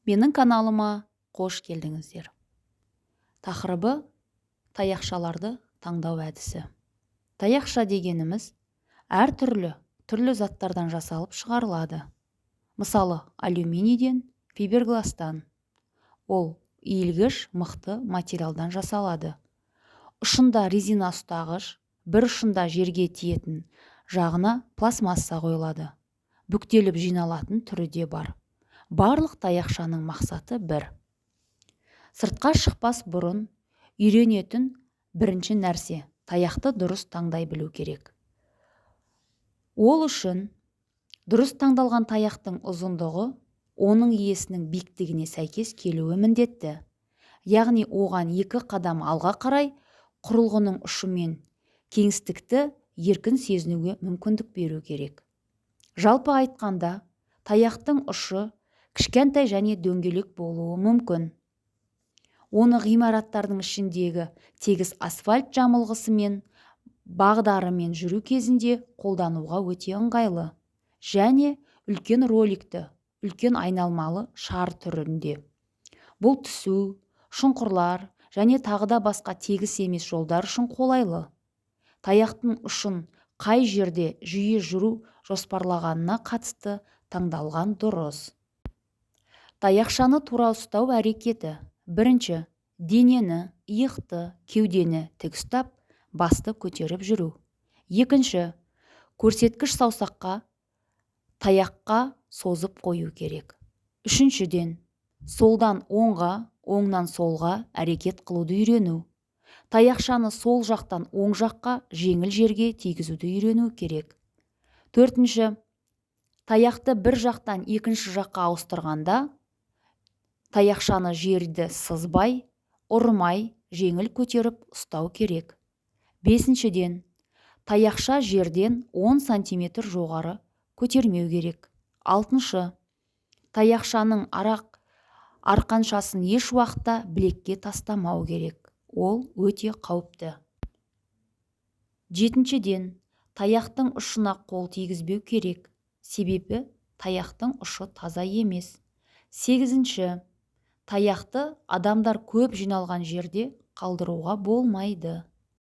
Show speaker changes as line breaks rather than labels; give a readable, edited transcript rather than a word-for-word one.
Менің каналыма қош келдіңіздер. Тақырыбы таяқшаларды таңдау әдісі. Таяқша дегеніміз түрлі заттардан жасалып шығарылады. Мысалы, алюминийден, фибергластан. Ол иілгіш мықты материалдан жасалады. Ұшында резина ұстағыш, бір ұшында жерге тиетін жағына пластмасса қойылады. Бүктеліп жиналатын түрі де бар. Барлық таяқшаның мақсаты бір. Сыртқа шықпас бұрын үйренетін бірінші нәрсе таяқты дұрыс таңдай білу керек. Ол үшін дұрыс таңдалған таяқтың ұзындығы оның иесінің биіктігіне сәйкес келуі міндетті. Яғни оған 2 қадам алға қарай құрылғының ұшымен кеңістікті еркін сезінуге мүмкіндік беру керек. Жалпы айтқанда, таяқтың ұшы кішкентай және дөңгелек болуы мүмкін. Оны ғимараттардың ішіндегі тегіс асфальт жамылғысымен, бағдарымен жүру кезінде қолдануға өте ыңғайлы. Және үлкен роликті, үлкен айналмалы шар түрінде. Бұл түсу, шұңқырлар және тағы да басқа тегіс емес жолдар үшін қолайлы. Таяқтың ұшын қай жерде жиі жүру жоспарлағанына қатысты таңдалған дұрыс. Таяқшаны тура ұстау әрекеті. Бірінші, денені, иықты, кеудені тік ұстап, басты көтеріп жүру. Екінші, көрсеткіш саусаққа таяққа созып қою керек. Үшіншіден, солдан оңға, оңнан солға әрекет қылуды үйрену. Таяқшаны сол жақтан оң жаққа жеңіл жерге тигізуді үйрену керек. Төртінші, таяқты бір жақтан екінші жаққа ауыстырғанда, таяқшаны жерді сызбай, ұрмай, жеңіл көтеріп ұстау керек. Бесіншіден, таяқша жерден 10 см жоғары көтермеу керек. Алтыншы, таяқшаның арқаншасын еш уақытта білекке тастамау керек. Ол өте қауіпті. Жетіншіден, таяқтың ұшына қол тигізбеу керек. Себебі таяқтың ұшы таза емес. Сегізінші, таяқты адамдар көп жиналған жерде қалдыруға болмайды.